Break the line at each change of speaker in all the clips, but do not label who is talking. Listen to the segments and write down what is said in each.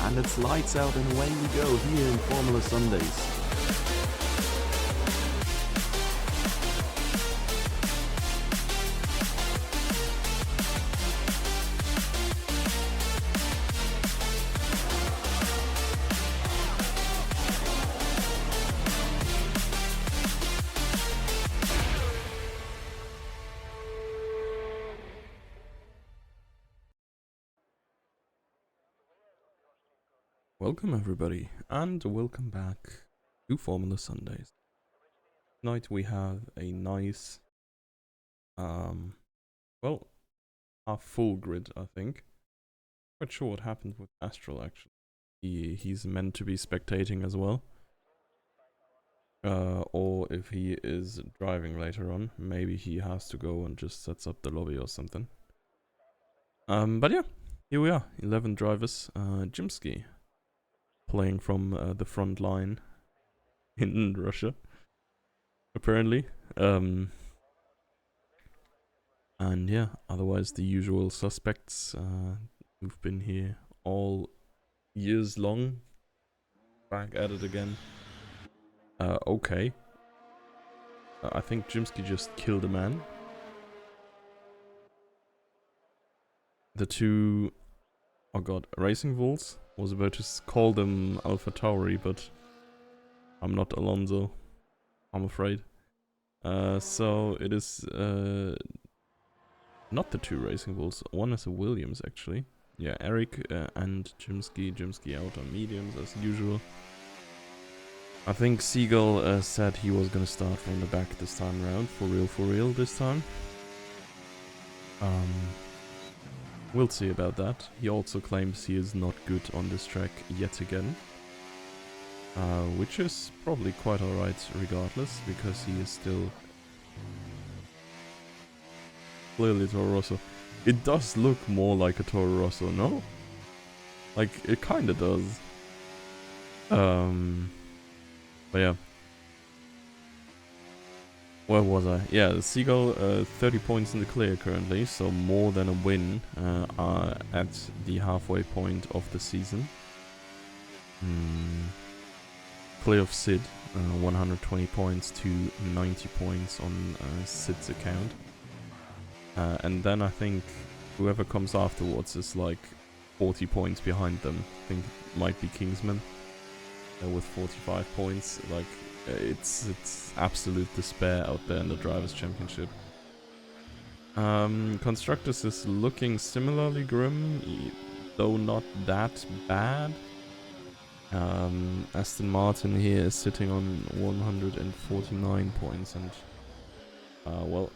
And it's lights out and away we go here in Formula Sundays. Welcome everybody, and welcome back to Formula Sundays. Tonight we have a nice, well, half full grid, I think. Quite sure what happened with Astral actually. He's meant to be spectating as well. Or if he is driving later on, maybe he has to go and just sets up the lobby or something. But yeah, here we are, 11 drivers, Jimsky. Playing from the front line in Russia, apparently. And yeah, otherwise the usual suspects who've been here all years long. Back at it again. Okay. I think Jimsky just killed a man. The two... Oh god, Racing Bulls. Was about to call them Alpha Tauri, but I'm not Alonso, I'm afraid. So it is not the two Racing Bulls. One is a Williams actually. Yeah, Eric and Jimsky. Jimsky out on mediums as usual. I think Seagull said he was gonna start from the back this time around. For real this time. We'll see about that. He also claims he is not good on this track yet again. Which is probably quite alright regardless, because he is still clearly Toro Rosso. It does look more like a Toro Rosso, no? Like, it kinda does. But yeah. Where was I? Yeah, the Seagull, 30 points in the clear currently, so more than a win at the halfway point of the season. Clear of Sid, 120 points to 90 points on Sid's account. And then I think whoever comes afterwards is like 40 points behind them. I think it might be Kingsman with 45 points. Like, it's absolute despair out there in the Drivers' Championship. Constructors is looking similarly grim, though not that bad. Aston Martin here is sitting on 149 points, and well,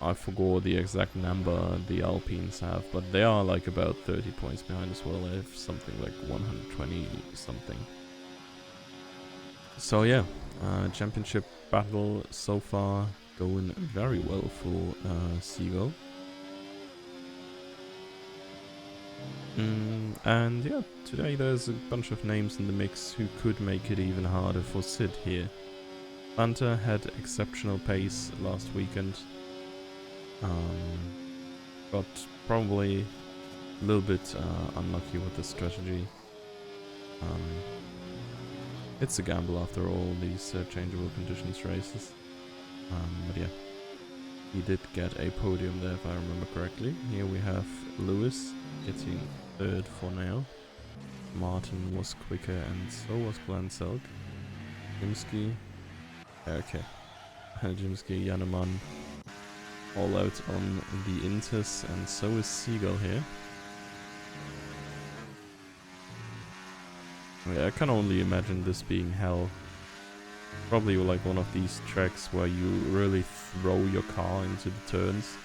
I forgot the exact number the Alpines have, but they are like about 30 points behind as well. They have something like 120 something. So yeah, championship battle so far going very well for Seagull. And yeah, today there's a bunch of names in the mix who could make it even harder for Sid here. Fanta had exceptional pace last weekend, but probably a little bit unlucky with the strategy. It's a gamble after all, these changeable conditions races. But yeah, he did get a podium there if I remember correctly. Here we have Lewis getting third for now. Martin was quicker and so was Glenn Selk. Jimsky, okay. Jimsky, Janeman all out on the Inters, and so is Seagull here. Yeah, I can only imagine this being hell. Probably like one of these tracks where you really throw your car into the turns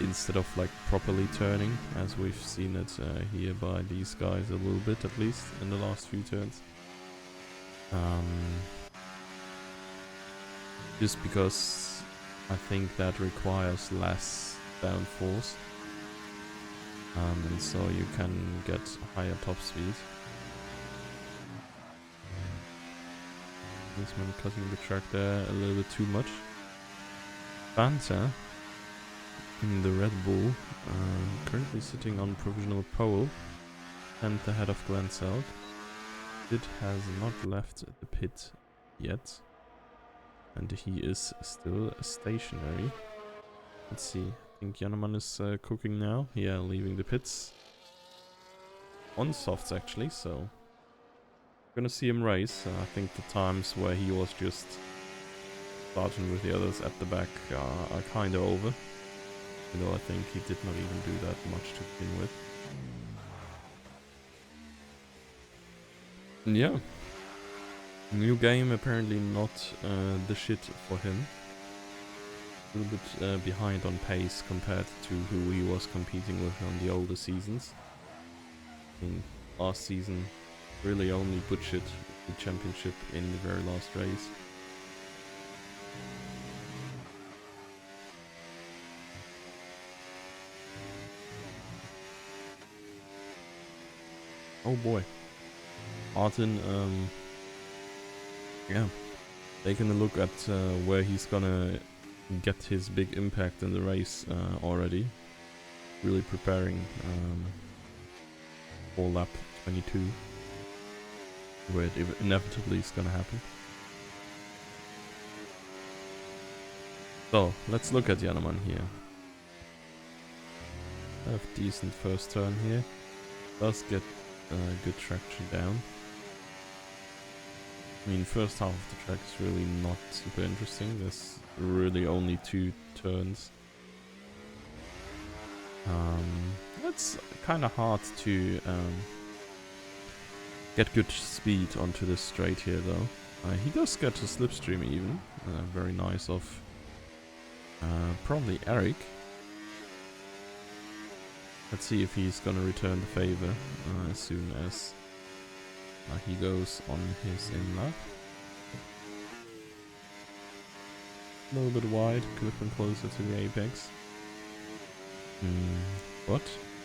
instead of like properly turning, as we've seen it here by these guys a little bit at least in the last few turns. Just because I think that requires less downforce, and so you can get higher top speed. This man cutting the track there a little bit too much. Fanta in the Red Bull, currently sitting on provisional pole. 10th ahead of Glenn Selk. Sid has not left the pit yet. And he is still stationary. Let's see. I think Janneman is cooking now. Yeah, leaving the pits. On softs actually, so gonna see him race. I think the times where he was just starting with the others at the back are kinda over. Though I think he did not even do that much to begin with. And yeah. New game apparently not the shit for him. A little bit behind on pace compared to who he was competing with on the older seasons. I mean, last season really only butchered the championship in the very last race. Oh boy. Martin, yeah, taking a look at where he's gonna get his big impact in the race already. Really preparing for lap 22, where it inevitably is gonna happen. So, let's look at Janneman here. Have decent first turn here. Does get good traction down. I mean, first half of the track is really not super interesting. There's really only 2 turns. It's kind of hard to get good speed onto this straight here, though. He does get a slipstream even. Very nice of probably Eric. Let's see if he's gonna return the favor as soon as he goes on his in-lap. A little bit wide, could have been closer to the apex. But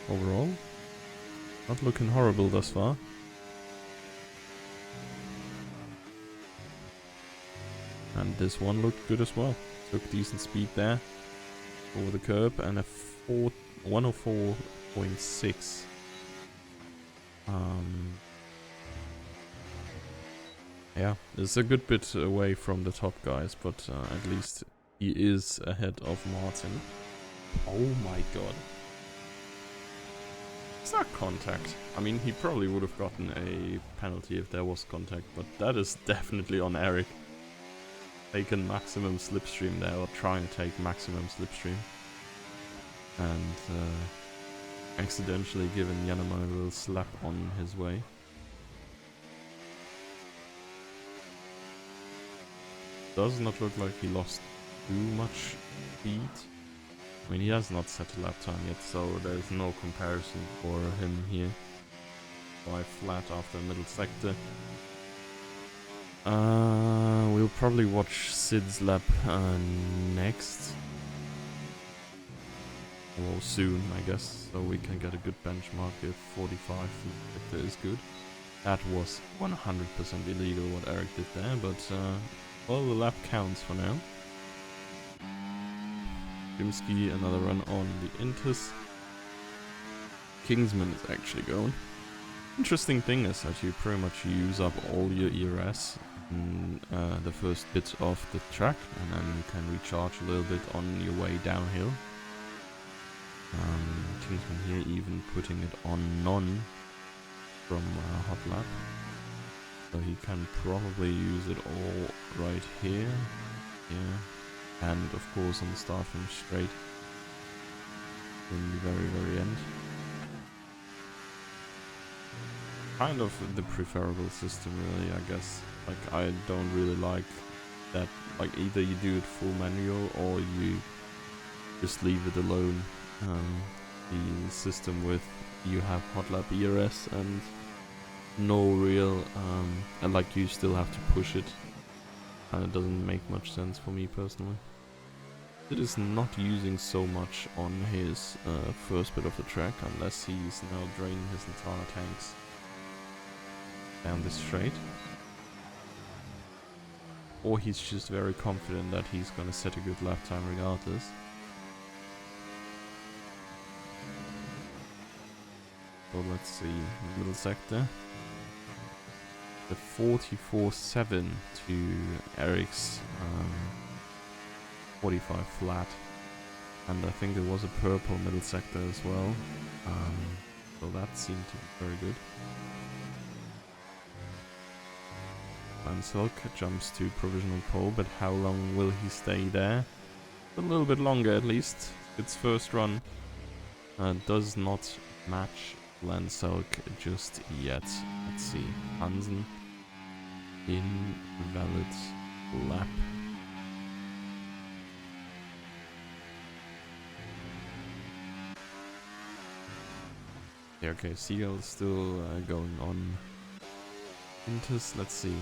overall, not looking horrible thus far. And this one looked good as well. Took decent speed there over the curb and a 104.6. Yeah, it's a good bit away from the top guys, but at least he is ahead of Martin. Oh my god. Is that contact? I mean, he probably would have gotten a penalty if there was contact, but that is definitely on Eric. Taking maximum slipstream there, or trying to take maximum slipstream. And accidentally given Janneman a little slap on his way. Does not look like he lost too much speed. I mean, he has not set a lap time yet, so there's no comparison for him here. 5 flat after middle sector. We'll probably watch Sid's lap next. Well, soon, I guess, so we can get a good benchmark if 45 sector is good. That was 100% illegal what Eric did there, but well, the lap counts for now. Grimsky, another run on the Intus. Kingsman is actually going. Interesting thing is that you pretty much use up all your ERS in the first bit of the track, and then you can recharge a little bit on your way downhill. Kingsman here even putting it on none from hot lap. So he can probably use it all right here. Yeah. And of course on the start from straight in the very end. Kind of the preferable system really, I guess. Like, I don't really like that, like either you do it full manual or you just leave it alone. The system with you have hot lap ERS and no real and like you still have to push it, and it doesn't make much sense for me personally. It is not using so much on his first bit of the track unless he's now draining his entire tanks down this straight, or he's just very confident that he's gonna set a good lap time regardless. So let's see, middle sector. The 44-7 to Eric's 45 flat. And I think there was a purple middle sector as well. So that seemed to be very good. And Silk jumps to provisional pole, but how long will he stay there? A little bit longer at least. Its first run does not match Lanselk just yet. Let's see. Hansen. Invalid lap. Yeah, okay, Seagull is still going on. Intus, let's see.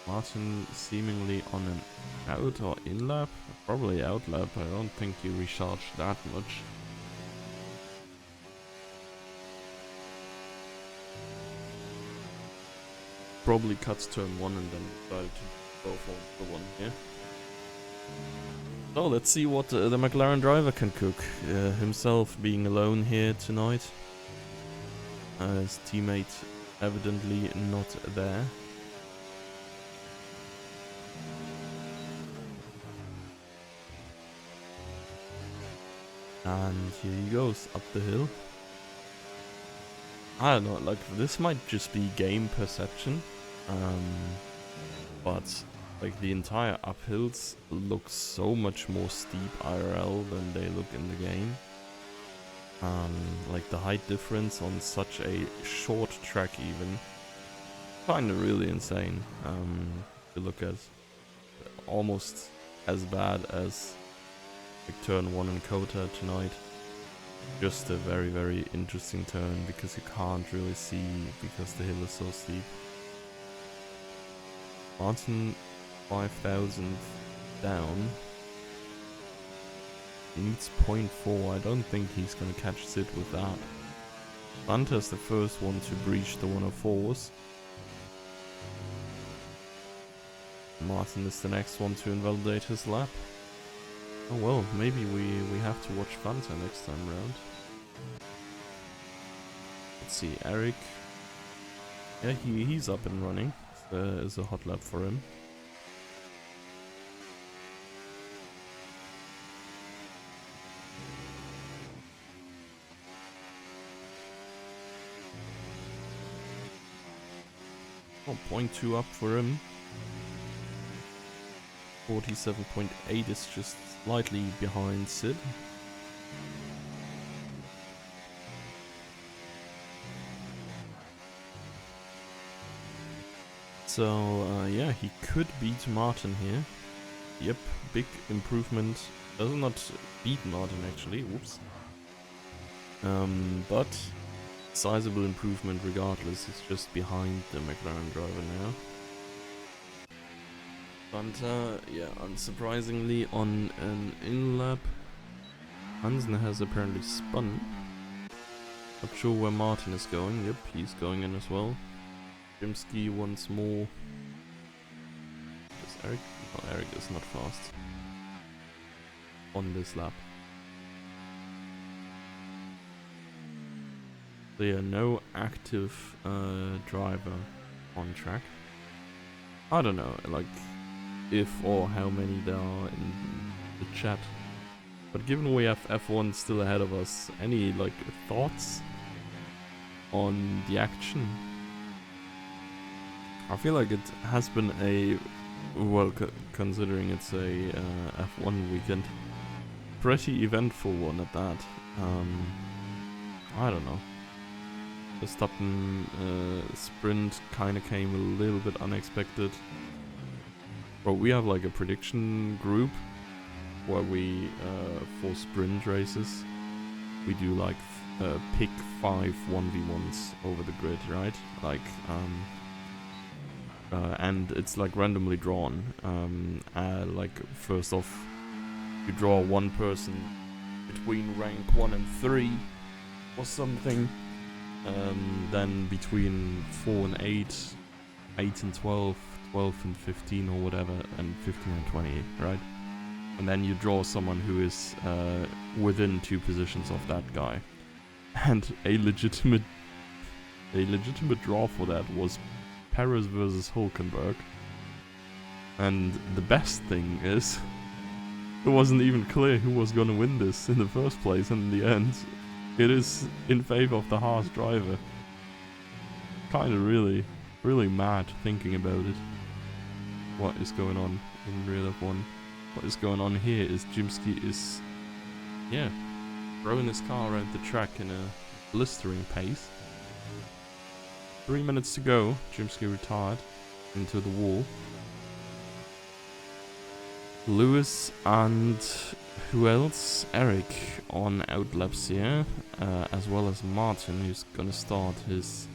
Martin seemingly on an out or in lap? Probably out lap. I don't think you recharge that much. Probably cuts turn 1 and then decided to go for the 1 here. So let's see what the McLaren driver can cook. Himself being alone here tonight. His teammate evidently not there. And here he goes up the hill. I don't know, like this might just be game perception, but like the entire uphills look so much more steep IRL than they look in the game. Like the height difference on such a short track even, kinda really insane. To look at, almost as bad as like turn 1 in Kota tonight. Just a very, very interesting turn because you can't really see because the hill is so steep. Martin 5,000 down. He needs 0.4. I don't think he's gonna catch Sid with that. Banter's the first one to breach the 104s. Martin is the next one to invalidate his lap. Oh well, maybe we have to watch Fanta next time round. Let's see, Eric. Yeah, he's up and running. It's a hot lap for him. Oh, 0.2 up for him. 47.8 is just slightly behind Sid. So yeah, he could beat Martin here. Yep, big improvement. Does not beat Martin actually, whoops. But sizable improvement regardless. He's just behind the McLaren driver now. But yeah, unsurprisingly on an in-lap, Hansen has apparently spun. Not sure where Martin is going. Yep, he's going in as well. Jimsky once more. Is Eric? Oh, Eric is not fast on this lap. There are no active driver on track. I don't know, like if or how many there are in the chat. But given we have F1 still ahead of us, any like thoughts on the action? I feel like it has been a, well, considering it's a F1 weekend, pretty eventful one at that. I don't know. Verstappen sprint kinda came a little bit unexpected. But we have like a prediction group where we, for sprint races, we do like pick 5 1v1s over the grid, right? Like, and it's like randomly drawn. Like first off, you draw one person between rank 1 and 3 or something. Then between 4 and 8, 8 and 12, 12 and 15 or whatever, and 15 and 20, right? And then you draw someone who is within 2 positions of that guy. And a legitimate a legitimate draw for that was Paris versus Hulkenberg. And the best thing is, it wasn't even clear who was gonna win this in the first place, and in the end, it is in favor of the Haas driver. Kinda really mad thinking about it. What is going on in real F1? What is going on here is Jimsky is, yeah, throwing his car around the track in a blistering pace. 3 minutes to go, Jimsky retired into the wall. Lewis and who else? Eric on outlaps here, as well as Martin, who's gonna start his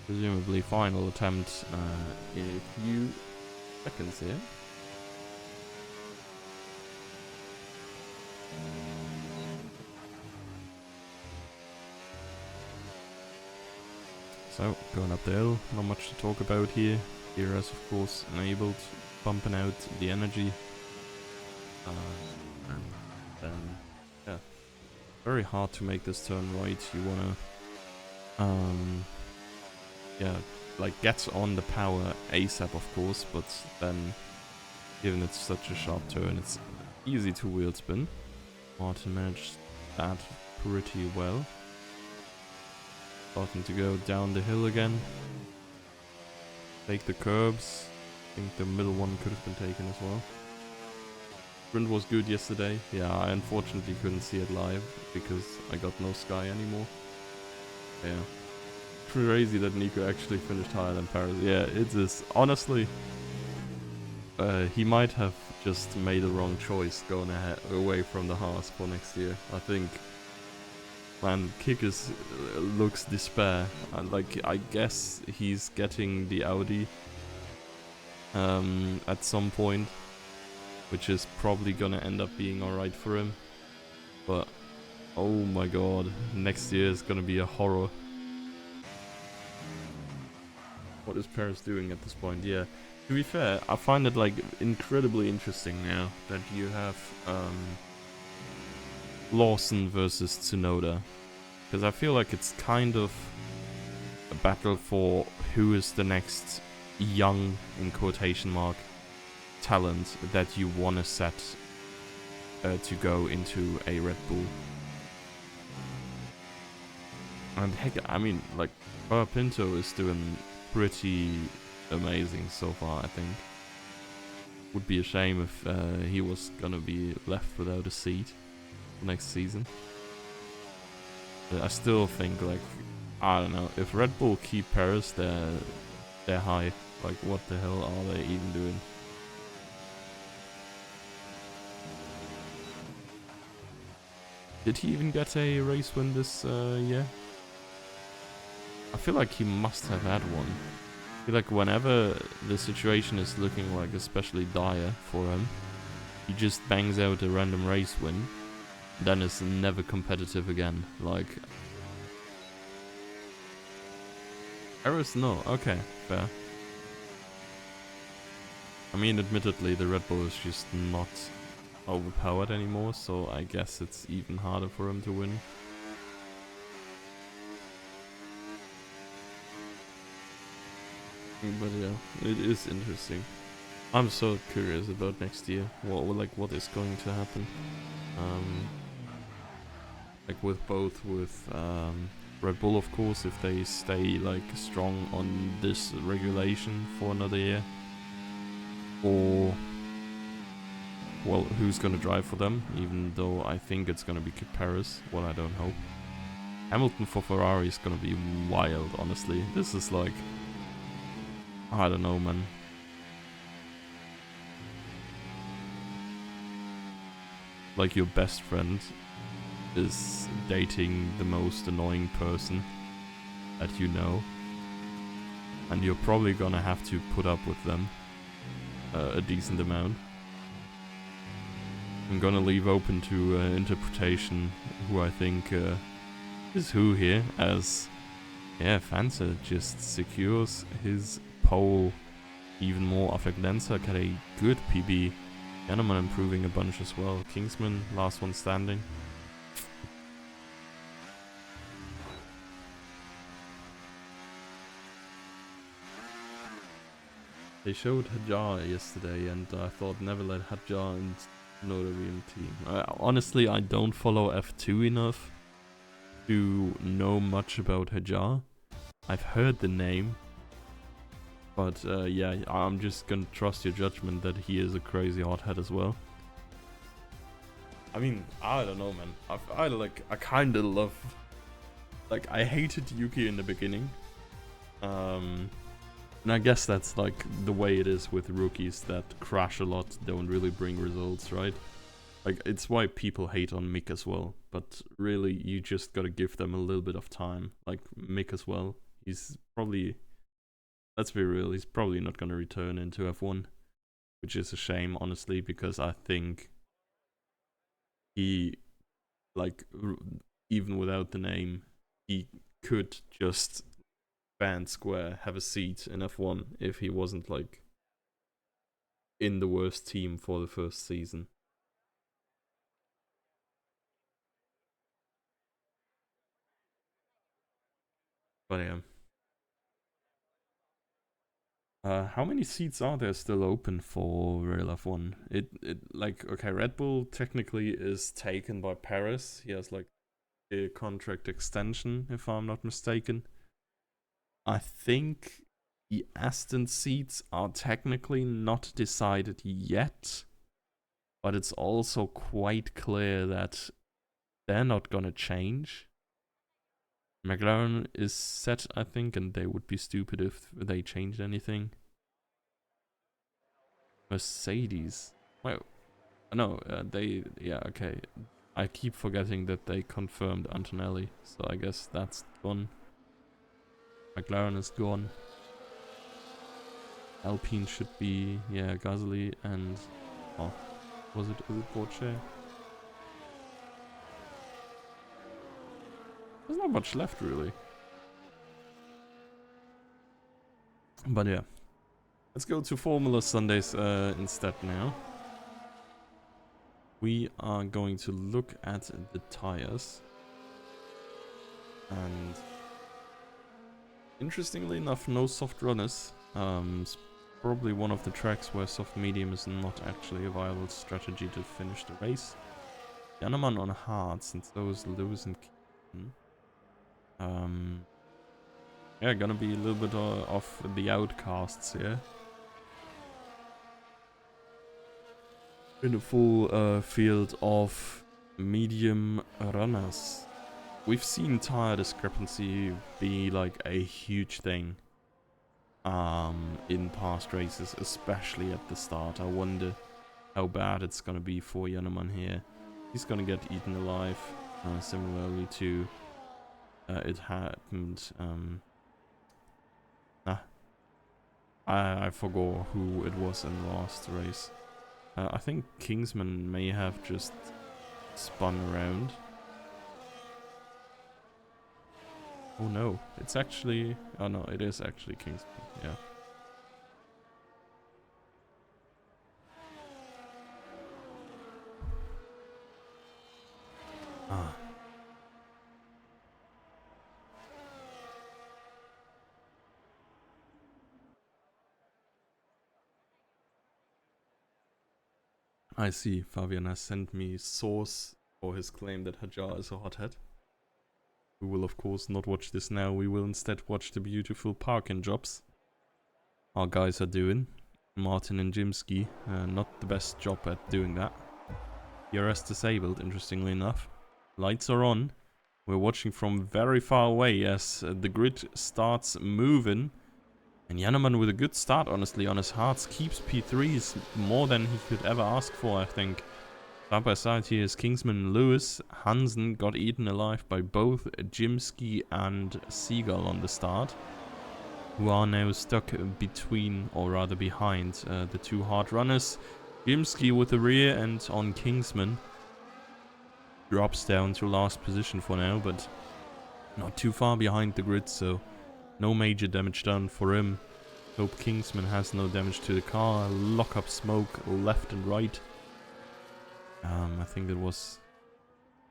presumably final attempt in a few seconds here. So, going up the hill, not much to talk about here. Heroes, of course, enabled, pumping out the energy. And then, yeah, very hard to make this turn right. You wanna, yeah, like get on the power ASAP, of course, but then, given it's such a sharp turn, it's easy to wheel spin. Martin managed that pretty well. Starting to go down the hill again. Take the curbs. I think the middle one could have been taken as well. Sprint was good yesterday. Yeah, I unfortunately couldn't see it live because I got no Sky anymore. Yeah. Crazy that Nico actually finished higher than Paris. Yeah, it is. Honestly, he might have just made the wrong choice going away from the Haas for next year. I think, man, Kickers looks despair. Like, I guess he's getting the Audi at some point, which is probably gonna end up being alright for him. But, oh my god, next year is gonna be a horror. What is Paris doing at this point? Yeah, to be fair, I find it like incredibly interesting now that you have Lawson versus Tsunoda. Because I feel like it's kind of a battle for who is the next young, in quotation mark, talent that you want to set to go into a Red Bull. And heck, I mean, like, Pinto is doing pretty amazing so far, I think. Would be a shame if he was gonna be left without a seat next season. But I still think, like, I don't know, if Red Bull keep Paris, they're high. Like, what the hell are they even doing? Did he even get a race win this year? I feel like he must have had one. I feel like whenever the situation is looking like especially dire for him, he just bangs out a random race win, then is never competitive again. Like, Paris, no, okay, fair. I mean, admittedly, the Red Bull is just not overpowered anymore, so I guess it's even harder for him to win. But yeah, it is interesting. I'm so curious about next year. What is going to happen? Like with Red Bull, of course, if they stay like strong on this regulation for another year, or well, who's gonna drive for them? Even though I think it's gonna be Paris. Well, I don't hope. Hamilton for Ferrari is gonna be wild. Honestly, this is like, I don't know, man. Like, your best friend is dating the most annoying person that you know, and you're probably gonna have to put up with them a decent amount. I'm gonna leave open to interpretation who I think is who here, as yeah, Fanta just secures his pole even more. Afeglenza got a good PB. Yanneman improving a bunch as well. Kingsman, last one standing. They showed Hajar yesterday, and I thought never let Hajar and know the real team. Honestly, I don't follow F2 enough to know much about Hajar. I've heard the name, but yeah, I'm just gonna trust your judgment that he is a crazy hothead as well. I mean, I don't know, man. I kind of love. Like, I hated Yuki in the beginning. And I guess that's like the way it is with rookies that crash a lot, don't really bring results, right? Like, it's why people hate on Mick as well. But really, you just gotta give them a little bit of time. Like Mick as well. He's probably, let's be real, he's probably not gonna return into F1, which is a shame, honestly, because I think he, like, even without the name, he could just band square have a seat in F1 if he wasn't like in the worst team for the first season. But yeah. How many seats are there still open for Real F1? It like, okay, Red Bull technically is taken by Paris. He has like a contract extension, if I'm not mistaken. I think the Aston seats are technically not decided yet, but it's also quite clear that they're not gonna change. McLaren is set, I think, and they would be stupid if they changed anything. Mercedes. Well, no, yeah, okay. I keep forgetting that they confirmed Antonelli, so I guess that's gone. McLaren is gone. Alpine should be, yeah, Gasly and, oh, was it Porsche? There's not much left, really. But yeah. Let's go to Formula Sundays instead now. We are going to look at the tires. And interestingly enough, no soft runners. It's probably one of the tracks where soft medium is not actually a viable strategy to finish the race. Jannemann on hards, and so is Lewis and Keaton. Yeah, gonna be a little bit of the outcasts here. In a full field of medium runners. We've seen tire discrepancy be like a huge thing in past races, especially at the start. I wonder how bad it's gonna be for Jannemann here. He's gonna get eaten alive, similarly to it happened. I forgot who it was in the last race. I think Kingsman may have just spun around. Oh no, it's actually... Oh no, it is actually Kingsman, yeah. Ah. I see, Fabian has sent me source for his claim that Hajar is a hothead. We will of course not watch this now, we will instead watch the beautiful parking jobs our guys are doing. Martin and Jimsky, not the best job at doing that. DRS disabled, interestingly enough. Lights are on. We're watching from very far away as the grid starts moving. And Jannemann with a good start, honestly, on his hards, keeps P3s more than he could ever ask for, I think. Side by side here is Kingsman and Lewis. Hansen got eaten alive by both Jimsky and Seagull on the start, who are now stuck between, or rather behind, the two hard runners. Jimsky with the rear end on Kingsman. Drops down to last position for now, but not too far behind the grid, so no major damage done for him. Hope Kingsman has no damage to the car. Lock up smoke left and right. I think that must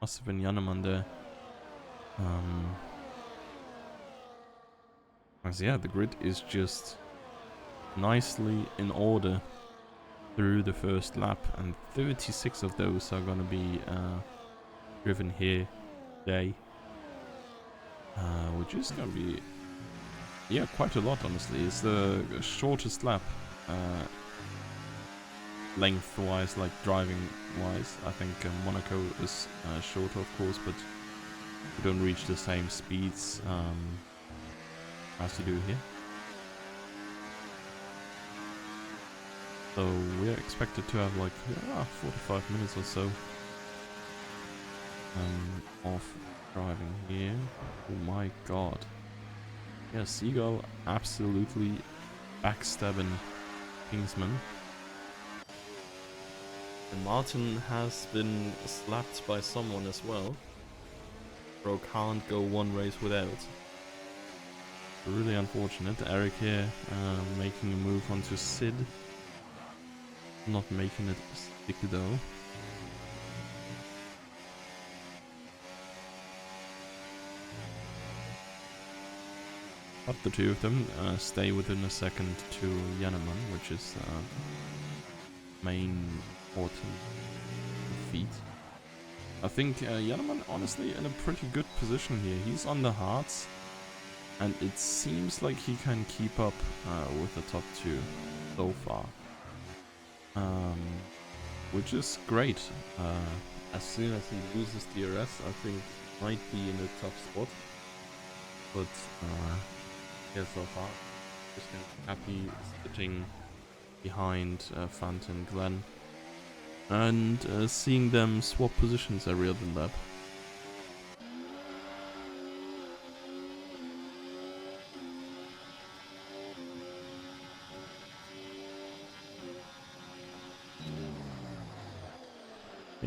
have been Jannemann there. As yeah, the grid is just nicely in order through the first lap, and 36 of those are gonna be driven here today, which is gonna be, yeah, quite a lot, honestly. It's the shortest lap, length-wise, like driving-wise. I think Monaco is shorter, of course, but you don't reach the same speeds as you do here. So we're expected to have like 45 minutes or so of driving here. Oh my god. Yeah, Seagull absolutely backstabbing Kingsman. And Martin has been slapped by someone as well. Bro can't go one race without. Really unfortunate. Eric here making a move onto Sid. Not making it stick though. But the two of them stay within a second to Yanneman, which is main important feat. I think Yanneman honestly in a pretty good position here. He's on the hards, and it seems like he can keep up with the top two so far. Which is great. As soon as he loses DRS, I think might be in a tough spot. But yeah, so far, just happy sitting behind Fant and Glenn, and seeing them swap positions every other lap.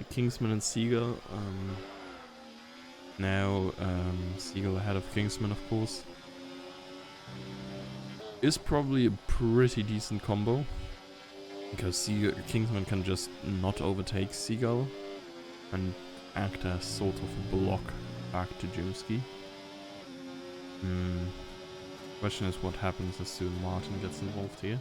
Kingsman and Seagull. Now Seagull ahead of Kingsman, of course. Is probably a pretty decent combo, because Kingsman can just not overtake Seagull and act as sort of a block back to Jimsky. Question is what happens as soon as Martin gets involved here.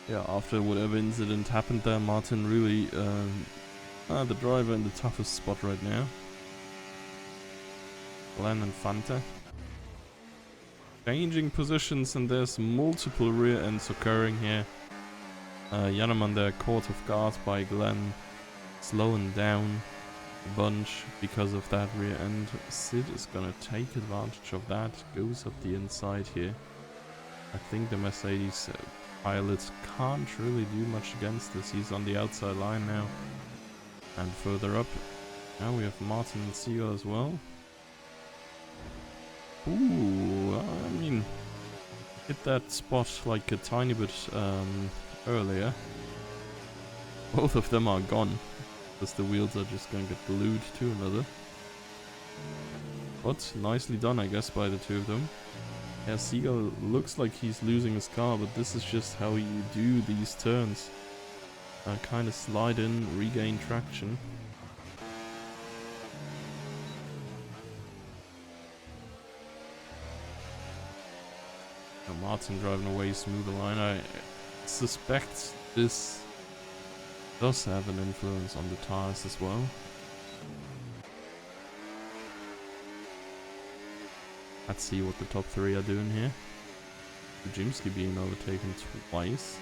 Yeah, after whatever incident happened there, Martin really the driver in the toughest spot right now. Glenn and Fanta changing positions, and there's multiple rear ends occurring here. Yanneman there caught off guard by Glenn, slowing down a bunch because of that rear end. Sid is gonna take advantage of that, goes up the inside here. I think the Mercedes pilot can't really do much against this. He's on the outside line now. And further up, now we have Martin and Seagull as well. Ooh, I mean, hit that spot like a tiny bit earlier. Both of them are gone, because the wheels are just going to get glued to another. But nicely done, I guess, by the two of them. Yeah, Seagull looks like he's losing his car, but this is just how you do these turns. Kind of slide in, regain traction. Martin driving away smoother line. I suspect this does have an influence on the tires as well. Let's see what the top three are doing here. Jimsky being overtaken twice.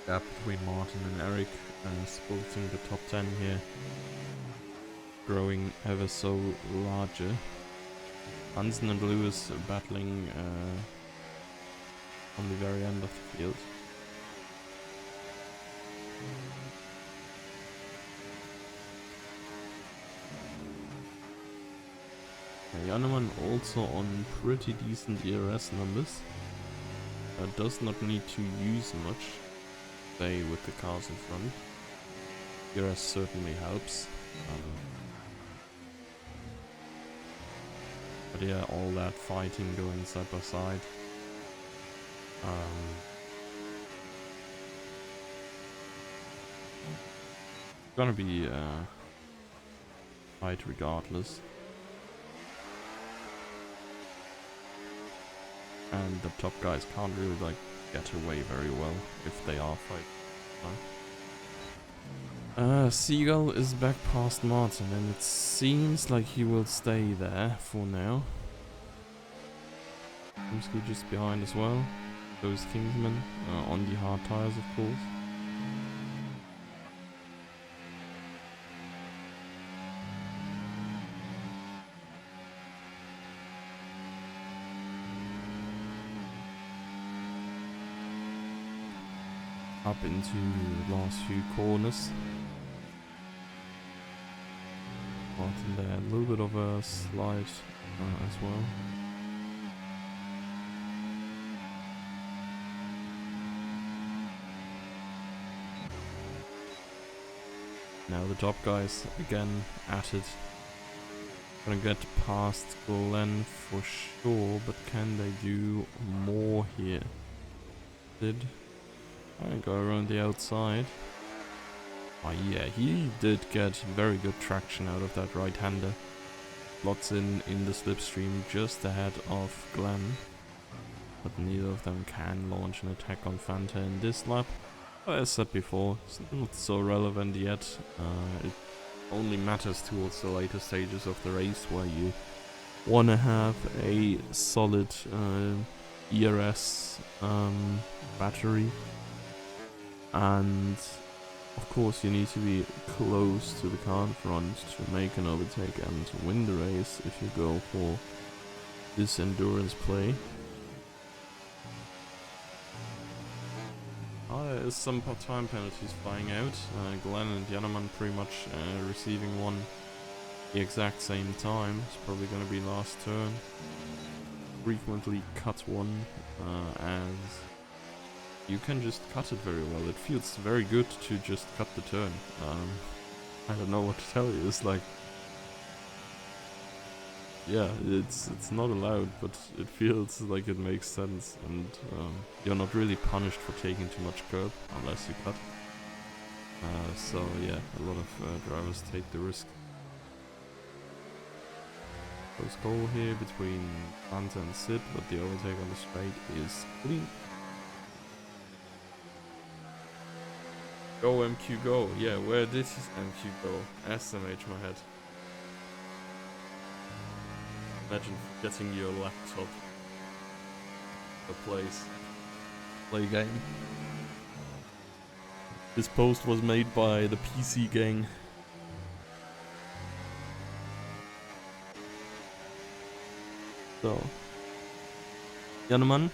Gap between Martin and Eric supporting the top 10 here, growing ever so larger. Hansen and Lewis battling on the very end of the field. Yanneman also on pretty decent DRS numbers. Does not need to use much, say, with the cars in front. DRS certainly helps. But yeah, all that fighting going side by side. Gonna be fight regardless. And the top guys can't really like get away very well if they are fighting. Seagull is back past Martin, and it seems like he will stay there for now. Kimsky just behind as well. Those Kingsmen on the hard tires, of course. Up into the last few corners. Martin there, a little bit of a slide as well. Now the top guys again at it. Gonna get past Glenn for sure, but can they do more here? I go around the outside. Oh yeah, he did get very good traction out of that right-hander. Lots in the slipstream just ahead of Glenn. But neither of them can launch an attack on Fanta in this lap. As I said before, it's not so relevant yet. It only matters towards the later stages of the race where you want to have a solid ERS battery. And of course you need to be close to the car in front to make an overtake and to win the race if you go for this endurance play. There is some time penalties flying out. Glenn and Janneman pretty much receiving one the exact same time. It's probably going to be last turn. Frequently cut one as you can just cut it very well. It feels very good to just cut the turn. I don't know what to tell you. It's like, yeah, it's not allowed, but it feels like it makes sense, and you're not really punished for taking too much curb unless you cut. So yeah, a lot of drivers take the risk. Close call here between Fanta and Sid, but the overtake on the straight is clean. Go MQ go. Yeah, where did his MQ go? SMH my head. Imagine getting your laptop a place. Play game. This post was made by the PC gang. So Janneman,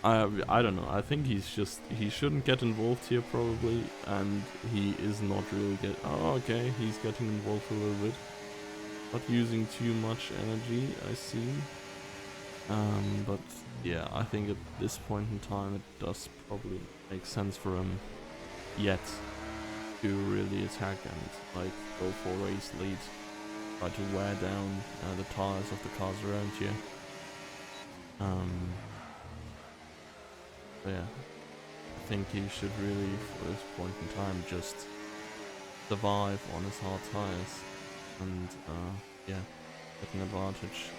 I don't know. I think he shouldn't get involved here probably, and he is not really okay, he's getting involved a little bit. Not using too much energy, I see. But yeah, I think at this point in time it does probably make sense for him yet to really attack and like go for race lead. Try to wear down the tires of the cars around here. So yeah, I think he should really, for this point in time, just survive on his hard tires and yeah, get an advantage.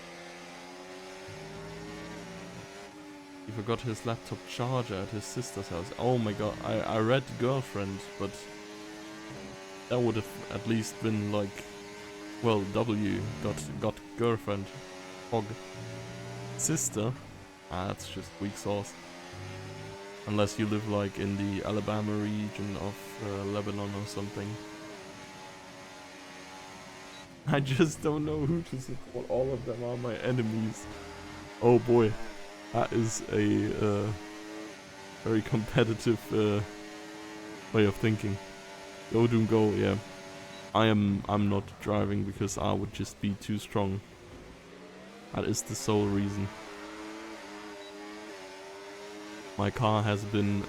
He forgot his laptop charger at his sister's house. Oh my god, I read girlfriend, but that would have at least been like, well, W got girlfriend, hog, sister. That's just weak sauce. Unless you live like in the Alabama region of Lebanon or something. I just don't know who to support. All of them are my enemies. Oh boy, that is a very competitive way of thinking. Go Doom go, yeah. I'm not driving because I would just be too strong. That is the sole reason. My car has been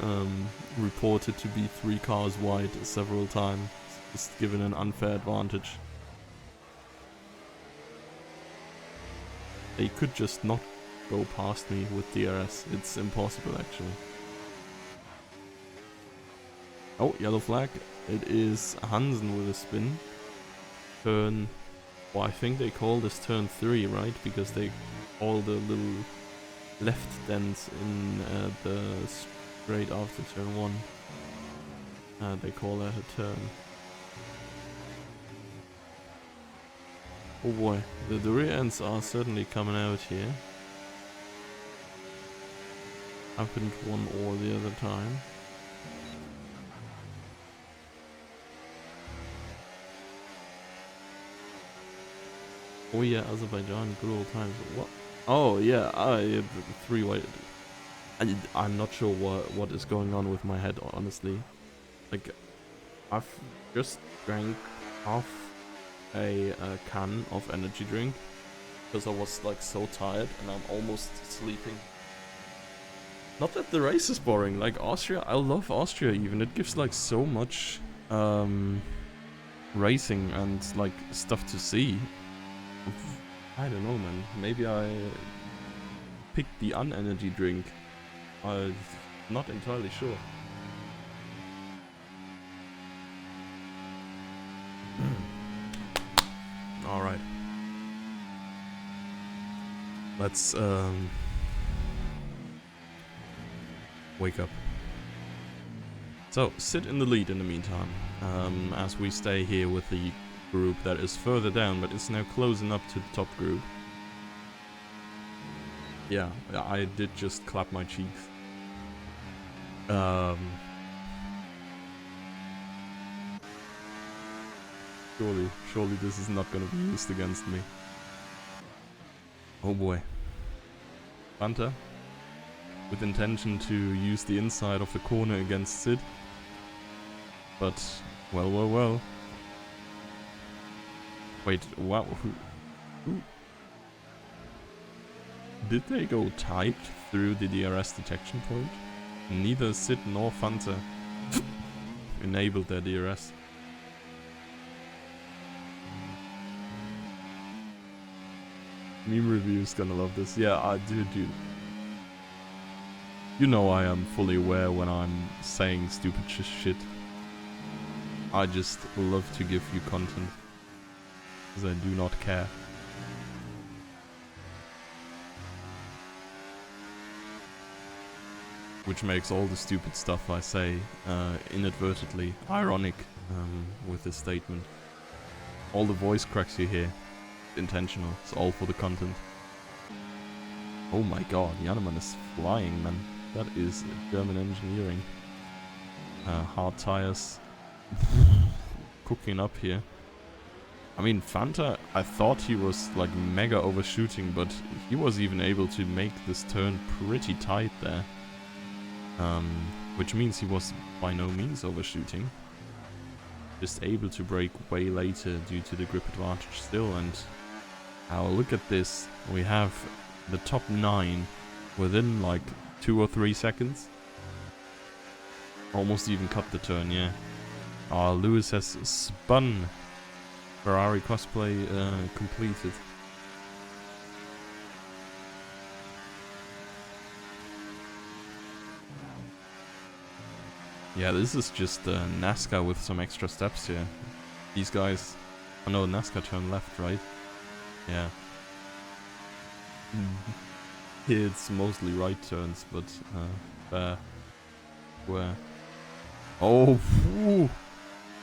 reported to be 3 cars wide several times, just given an unfair advantage. They could just not go past me with DRS. It's impossible, actually. Oh, yellow flag. It is Hansen with a spin. Turn... Well, I think they call this turn 3, right? Because they all the little left dents in the straight after turn 1. They call that a turn. Oh boy, the rear ends are certainly coming out here. Happened one or the other time. Oh yeah, Azerbaijan, good old times. What? Oh yeah, I 3 white. I'm not sure what is going on with my head, honestly. Like, I've just drank half a can of energy drink because I was like so tired and I'm almost sleeping. Not that the race is boring, like Austria, I love Austria even. It gives like so much racing and like stuff to see. I don't know, man. Maybe I picked the unenergy drink. I'm not entirely sure. Alright. Let's wake up. So, sit in the lead in the meantime, as we stay here with the group that is further down, but it's now closing up to the top group. Yeah, I did just clap my cheeks. Surely this is not gonna be used against me. Oh boy. Fanta, with intention to use the inside of the corner against Sid. But, well. Wait, wow, who? Did they go tight through the DRS detection point? Neither Sid nor Fanta enabled their DRS. Meme Review's gonna love this. Yeah, I do. You know I am fully aware when I'm saying stupid shit. I just love to give you content. Because I do not care. Which makes all the stupid stuff I say inadvertently ironic with this statement. All the voice cracks you hear, intentional. It's all for the content. Oh my god, Janeman is flying, man. That is German engineering. Hard tires. Cooking up here. I mean, Fanta, I thought he was like mega overshooting, but he was even able to make this turn pretty tight there. Which means he was by no means overshooting. Just able to brake way later due to the grip advantage still. And now look at this. We have the top 9 within like 2 or 3 seconds. Almost even cut the turn, yeah. Lewis has spun. Ferrari cosplay completed. Yeah, this is just NASCAR with some extra steps here. These guys... Oh no, NASCAR turn left, right? Yeah. It's mostly right turns, but... where? Oh, phew.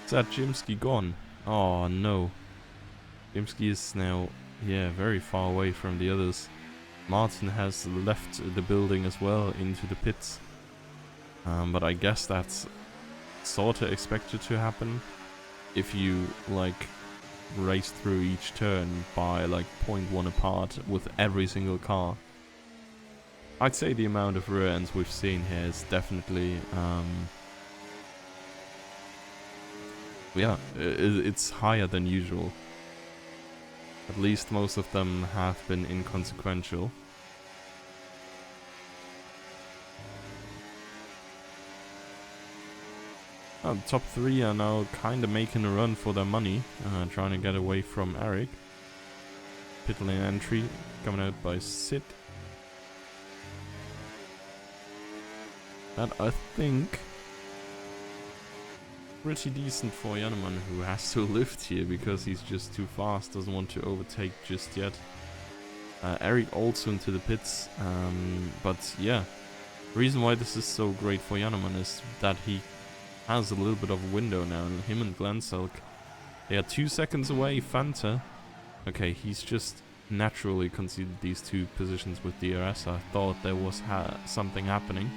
Is that Jimsky gone? Oh no. Jimsky is now, yeah, very far away from the others. Martin has left the building as well into the pits. But I guess that's sorta expected to happen if you like race through each turn by like 0.1 apart with every single car. I'd say the amount of rear ends we've seen here is definitely yeah, it's higher than usual. At least most of them have been inconsequential. The top 3 are now kinda making a run for their money, trying to get away from Eric. Pit lane entry coming out by Sid. That I think pretty decent for Jannemann, who has to lift here because he's just too fast, doesn't want to overtake just yet. Eric also into the pits, but yeah, the reason why this is so great for Jannemann is that he has a little bit of a window now, and him and Glenselk, they are 2 seconds away. Fanta, okay, he's just naturally conceded these 2 positions with DRS. I thought there was something happening.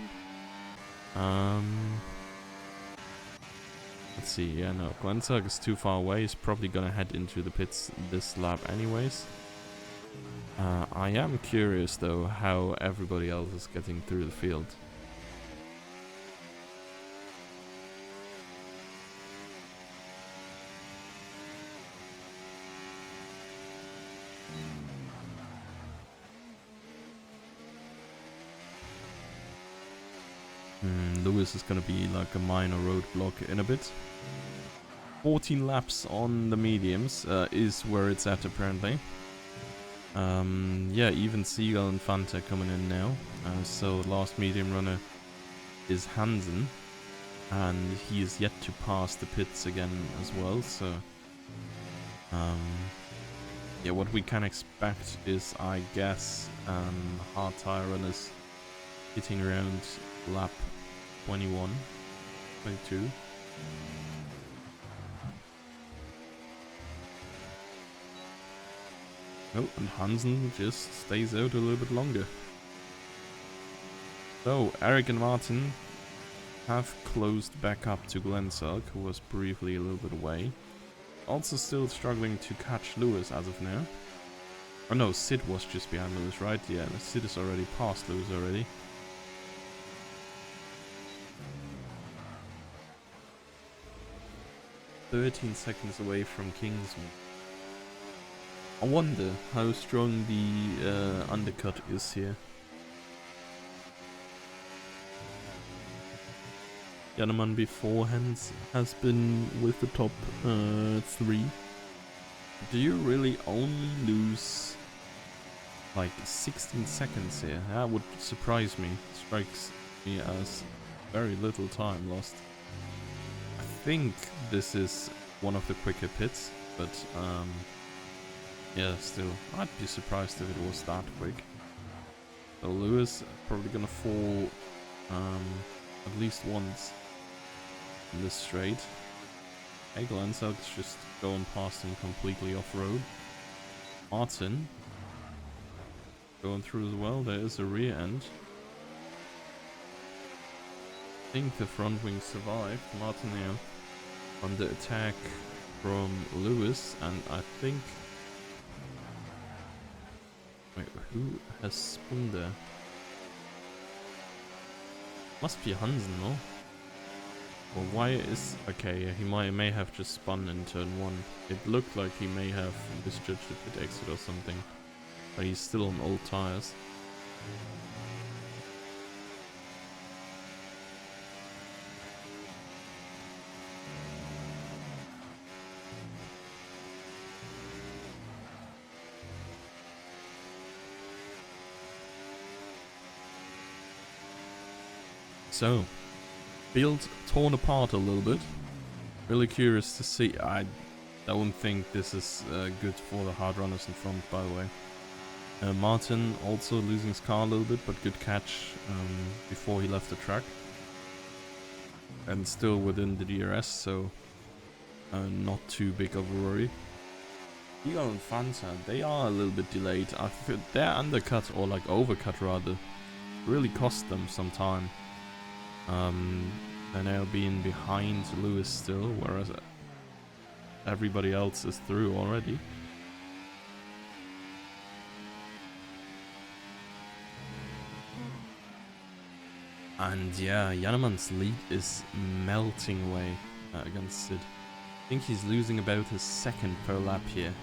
Let's see, yeah, no, Glenselk is too far away. He's probably gonna head into the pits this lap anyways. I am curious though how everybody else is getting through the field. Lewis is gonna be like a minor roadblock in a bit. 14 laps on the mediums is where it's at apparently. Yeah, even Siegel and Fanta coming in now. So last medium runner is Hansen, and he is yet to pass the pits again as well. So yeah, what we can expect is, I guess, hard tire runners hitting around lap 21, 22. Oh, and Hansen just stays out a little bit longer. So, Eric and Martin have closed back up to Glenselk, who was briefly a little bit away. Also still struggling to catch Lewis as of now. Oh no, Sid was just behind Lewis, right? Yeah, Sid is already past Lewis already. "13 seconds away from Kingsman." I wonder how strong the undercut is here. Jannemann beforehand has been with the top 3. Do you really only lose like 16 seconds here? That would surprise me. Strikes me as very little time lost. I think this is one of the quicker pits, but yeah, still, I'd be surprised if it was that quick. So Lewis probably gonna fall at least once in this straight. Hey, Glenselk's just going past him completely off-road. Martin going through as well. There is a rear end. I think the front wing survived. Martin now under attack from Lewis, and I think... Wait, who has spun there? Must be Hansen, no? Or why is... Okay, yeah, he may have just spun in turn 1. It looked like he may have misjudged the pit exit or something. But he's still on old tires. So, field torn apart a little bit. Really curious to see. I don't think this is good for the hard runners in front, by the way. Martin also losing his car a little bit, but good catch before he left the track. And still within the DRS, so not too big of a worry. Eagle and Fanta, they are a little bit delayed. I feel their undercut, or like overcut rather, really cost them some time. They're now being behind Lewis still, whereas everybody else is through already. And yeah, Jannemann's lead is melting away against Sid. I think he's losing about his second per lap here.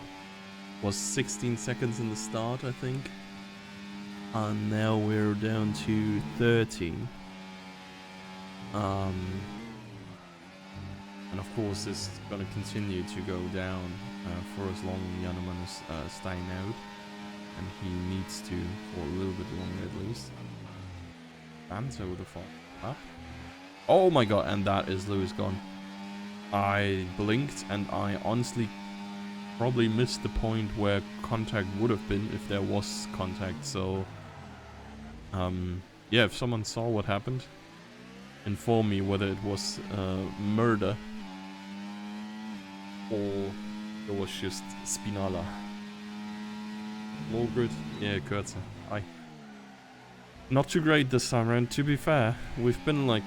Was 16 seconds in the start, I think. And now we're down to 13. And of course this is going to continue to go down for as long as Jannemann is staying out, and he needs to for a little bit longer at least. Fanta with a fall lap. Oh my god, and that is Lewis gone. I blinked and I honestly probably missed the point where contact would have been if there was contact. So, yeah, if someone saw what happened, inform me whether it was murder or it was just Spinala. Mulgrid, yeah, Kurtzer. Hi. Not too great this time around, to be fair. We've been like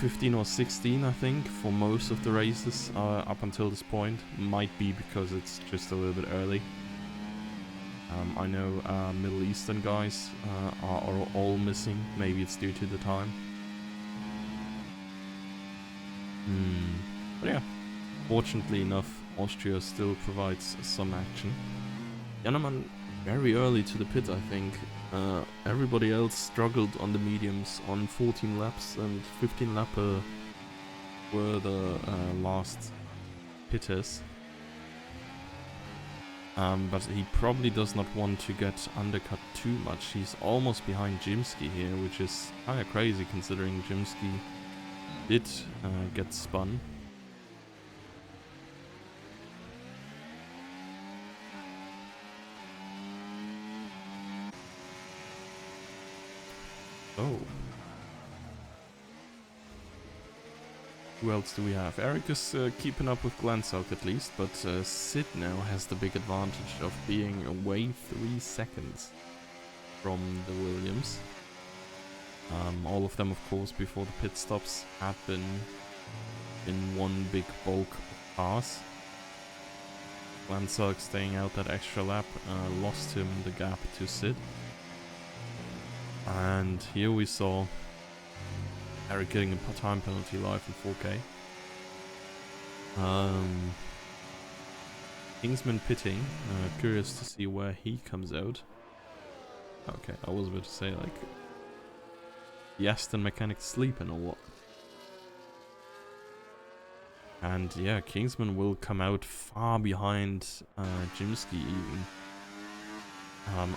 15 or 16, I think, for most of the races up until this point. Might be because it's just a little bit early. I know Middle Eastern guys are all missing. Maybe it's due to the time. But yeah, fortunately enough, Austria still provides some action. Jannemann very early to the pit, I think. Everybody else struggled on the mediums on 14 laps, and 15 lapper were the last pitters. But he probably does not want to get undercut too much. He's almost behind Jimsky here, which is kind of crazy considering Jimsky did get spun. Oh. Who else do we have? Eric is keeping up with Glanzalk at least, but Sid now has the big advantage of being away 3 seconds from the Williams. All of them, of course, before the pit stops had been in one big bulk of cars. Glanzalk staying out that extra lap lost him the gap to Sid. And here we saw Eric getting a time penalty live in 4K. Kingsman pitting. Curious to see where he comes out. Okay, I was about to say, like, the Aston mechanic sleeping or what? And yeah, Kingsman will come out far behind Jimsky even.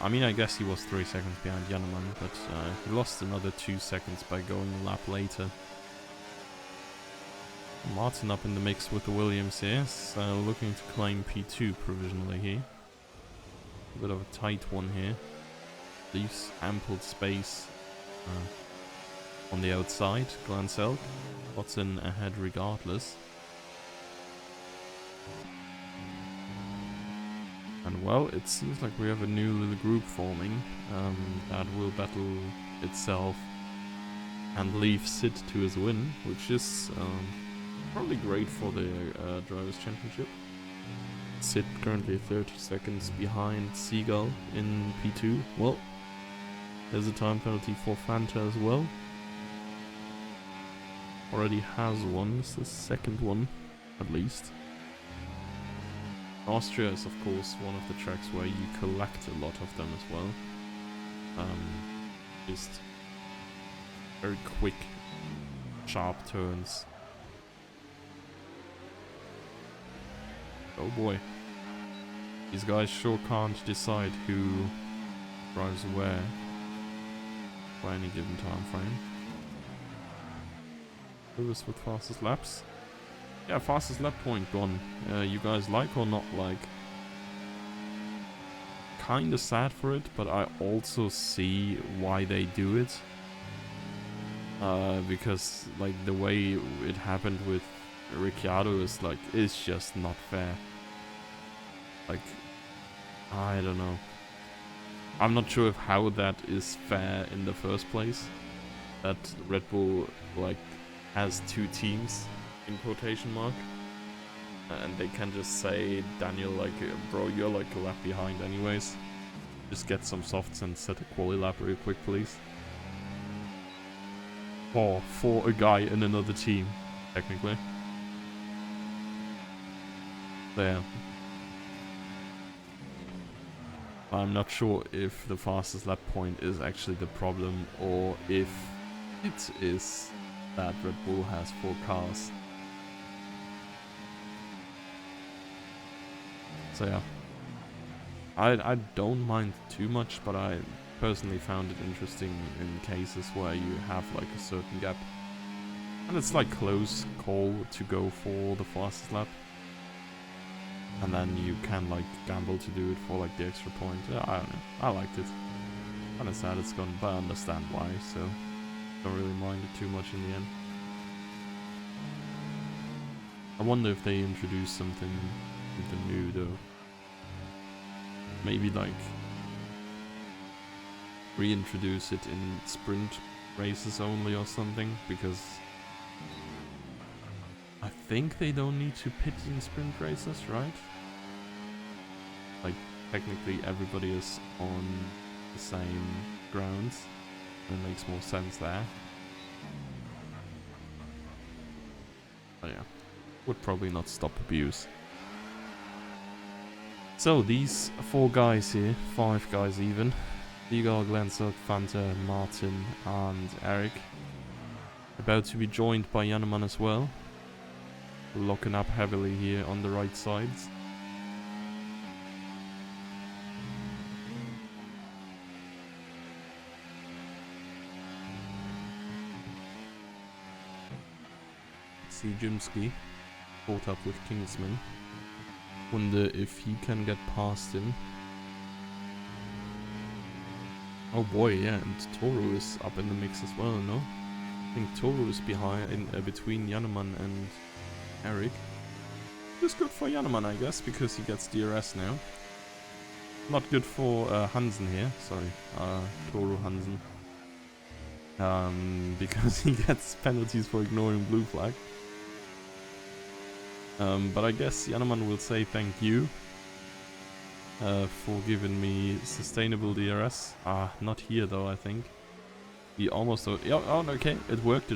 I mean, I guess he was 3 seconds behind Jannemann, but he lost another 2 seconds by going a lap later. Martin up in the mix with the Williams here, so looking to claim P2 provisionally here. A bit of a tight one here. Leaves ample space on the outside. Glanzalk spots in ahead regardless. And well, it seems like we have a new little group forming that will battle itself and leave Sid to his win, which is probably great for the Drivers' Championship. Sid currently 30 seconds behind Seagull in P2. Well, there's a time penalty for Fanta as well. Already has one, it's the second one at least. Austria is of course one of the tracks where you collect a lot of them as well. Just very quick, sharp turns. Oh boy. These guys sure can't decide who drives where by any given time frame. Lewis with fastest laps. Yeah, fastest lap point gone. You guys like or not like? Kinda sad for it, but I also see why they do it. Because like the way it happened with Ricciardo is just not fair. Like, I don't know. I'm not sure of how that is fair in the first place. That Red Bull like has 2 teams in quotation mark, and they can just say, Daniel, like, bro, you're like a lap behind anyways, just get some softs and set a quali lap real quick please. Or for a guy in another team, technically. So yeah, I'm not sure if the fastest lap point is actually the problem, or if it is that Red Bull has 4 cars. So yeah, I don't mind too much, but I personally found it interesting in cases where you have like a certain gap. And it's like close call to go for the fastest lap. And then you can like gamble to do it for like the extra point. I don't know. I liked it. Kinda sad it's gone, but I understand why, so don't really mind it too much in the end. I wonder if they introduce something new though. Maybe like reintroduce it in sprint races only or something, because I think they don't need to pit in sprint races, right? Like technically everybody is on the same grounds, and it makes more sense there. But yeah, would probably not stop abuse. So these 4 guys here, 5 guys even, Seagull, Glensock, Fanta, Martin and Eric, about to be joined by Janneman as well, locking up heavily here on the right sides. See Jimsky caught up with Kingsman. Wonder if he can get past him. Oh boy, yeah, and Toru is up in the mix as well, no? I think Toru is behind, between Janneman and Eric. It's good for Janneman, I guess, because he gets DRS now. Not good for Hansen here, sorry, Toru Hansen. Because he gets penalties for ignoring blue flag. But I guess Janneman will say thank you for giving me sustainable DRS. Not here though, I think. He almost... oh, okay, it worked.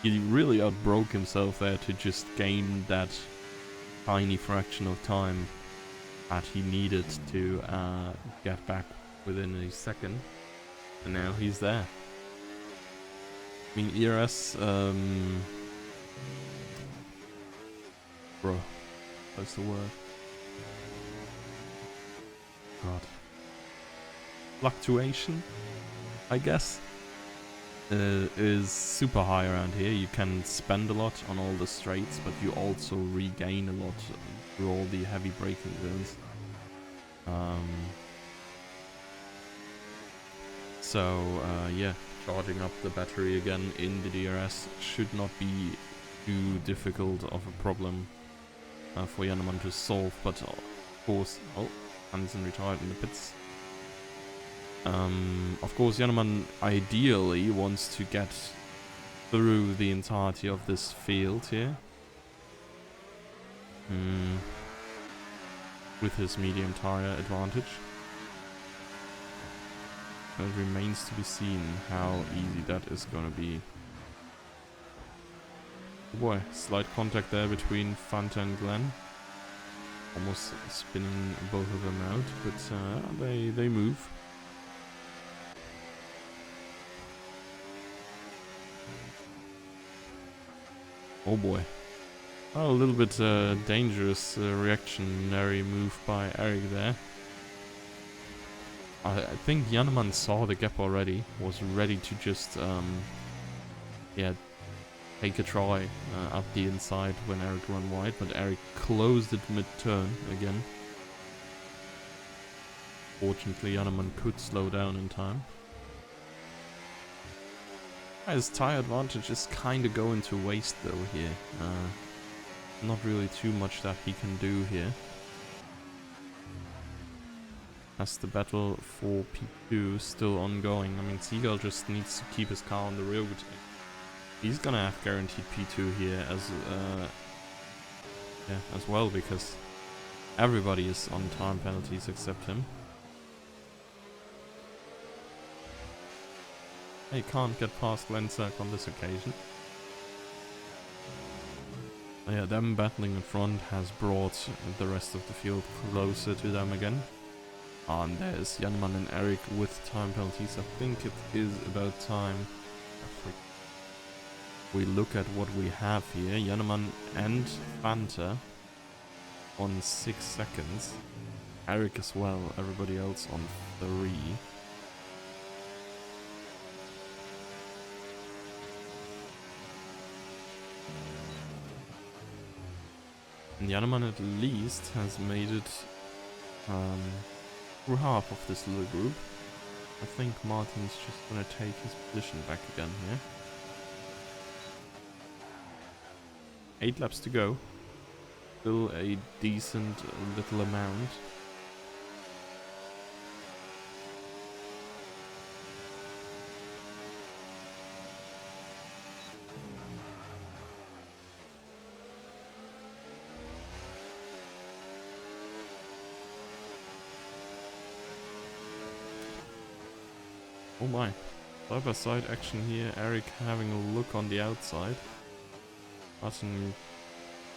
He really outbroke himself there to just gain that tiny fraction of time that he needed to get back within a second. And now he's there. I mean, ERS... bro, that's the word. God. Fluctuation, I guess, is super high around here. You can spend a lot on all the straights, but you also regain a lot through all the heavy braking zones. Yeah, charging up the battery again in the DRS should not be too difficult of a problem for Janneman to solve, but of course... oh, Hansen retired in the pits. Of course, Janneman ideally wants to get through the entirety of this field here. With his medium tire advantage. It remains to be seen how easy that is going to be. Oh boy, slight contact there between Fanta and Glenn. Almost spinning both of them out, but they move. Oh boy. Oh, a little bit dangerous reactionary move by Eric there. I think Janneman saw the gap already, was ready to just yeah, take a try up the inside when Eric ran wide, but Eric closed it mid-turn again. Fortunately, Janneman could slow down in time. His tire advantage is kind of going to waste though here. Not really too much that he can do here. As the battle for P2 still ongoing. I mean, Seagull just needs to keep his car on the road. He's gonna have guaranteed P2 here as well, because everybody is on time penalties except him. He can't get past Glensack on this occasion. Yeah, them battling in front has brought the rest of the field closer to them again. And there's Janneman and Eric with time penalties. I think it is about time if we look at what we have here. Janneman and Fanta on 6 seconds. Eric as well, everybody else on 3. And Janeman at least has made it through half of this little group. I think Martin's just gonna take his position back again here. 8 laps to go. Still a decent little amount. Oh my. Side by side action here. Eric having a look on the outside. Martin,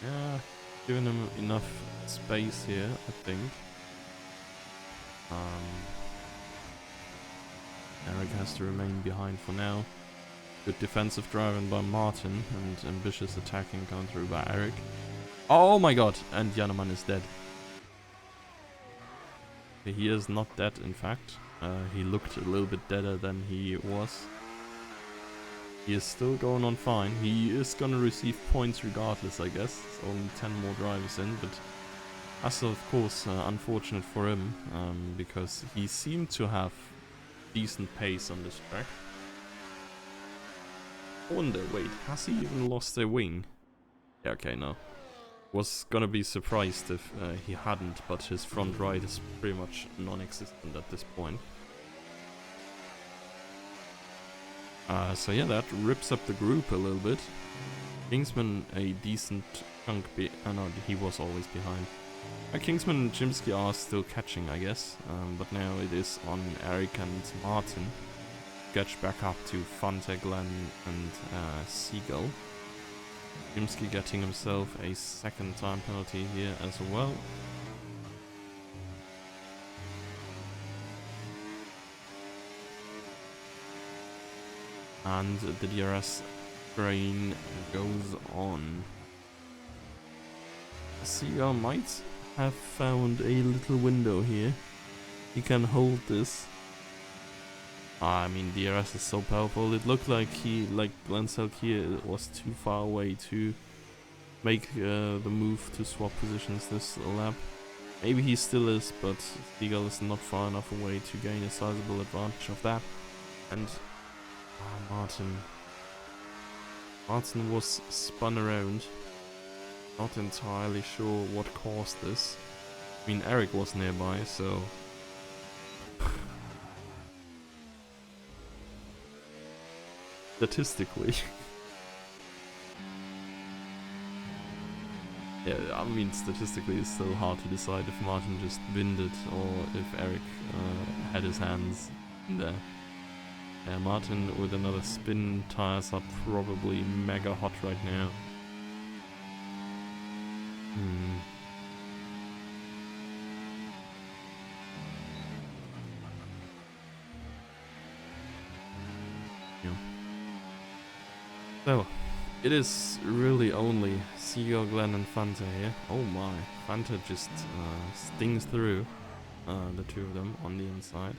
yeah, giving him enough space here, I think. Eric has to remain behind for now. Good defensive driving by Martin and ambitious attacking coming through by Eric. Oh my god, and Janeman is dead. He is not dead, in fact. He looked a little bit deader than he was. He is still going on fine. He is gonna receive points regardless, I guess. It's only 10 more drivers in, but that's of course unfortunate for him, because he seemed to have decent pace on this track. I wonder, wait, has he even lost a wing? Yeah, okay, no. Was gonna be surprised if he hadn't, but his front right is pretty much non-existent at this point. So yeah, that rips up the group a little bit. Kingsman a decent chunk no, he was always behind. Kingsman and Chimsky are still catching, I guess, but now it is on Eric and Martin. Catch back up to Fante, Glenn and Seagull. Chimsky getting himself a second time penalty here as well. And the DRS train goes on. Seagull might have found a little window here. He can hold this. I mean, DRS is so powerful. It looked like Glenn Selk here was too far away to make the move to swap positions this lap. Maybe he still is, but Seagull is not far enough away to gain a sizable advantage of that. And Martin was spun around. Not entirely sure what caused this. I mean, Eric was nearby, so statistically. Yeah, I mean, statistically it's still hard to decide if Martin just binned it or if Eric had his hands in there. Yeah, Martin with another spin. Tires are probably mega hot right now. Yeah. So, it is really only Seagull, Glenn and Fanta here. Oh my, Fanta just stings through the two of them on the inside.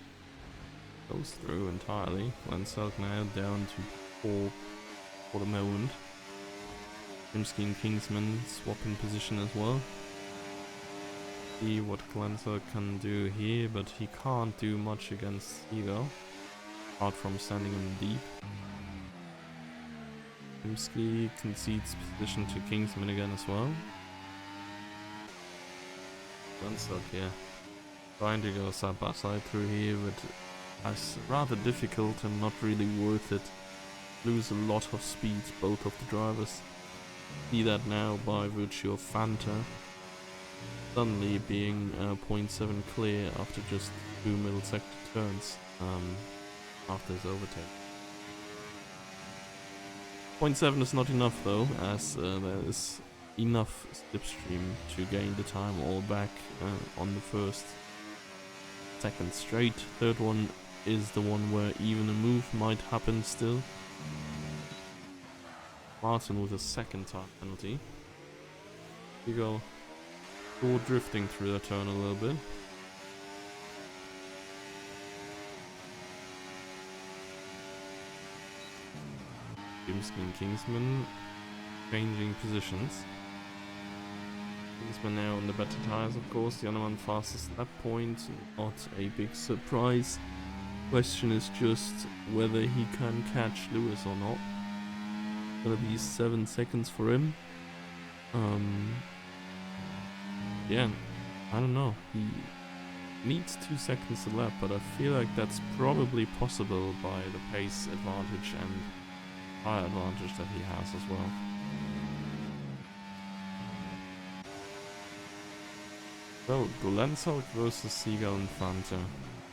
Goes through entirely. Glenn Selk now down to 4 for the moment. Chimsky and Kingsman swapping position as well. See what Glenn Selk can do here, but he can't do much against Seagull, apart from standing him deep. Chimsky concedes position to Kingsman again as well. Glenn Selk, yeah, trying to go side by side through here, but that's rather difficult and not really worth it. Lose a lot of speed, both of the drivers. See that now by virtue of Fanta suddenly being 0.7 clear after just 2 middle sector turns after his overtake. 0.7 is not enough though, as there is enough slipstream to gain the time all back on the first, second straight. Third one is the one where even a move might happen still. Martin with a second time penalty. We go short drifting through the turn a little bit. Chimsky and Kingsman changing positions. Kingsman now on the better tires, of course. Jannemann fastest lap point, not a big surprise. Question is just whether he can catch Lewis or not. Gonna be 7 seconds for him. Yeah, I don't know. He needs 2 seconds a lap, but I feel like that's probably possible by the pace advantage and tire advantage that he has as well. So, Golensalk versus Seagull and Fanta.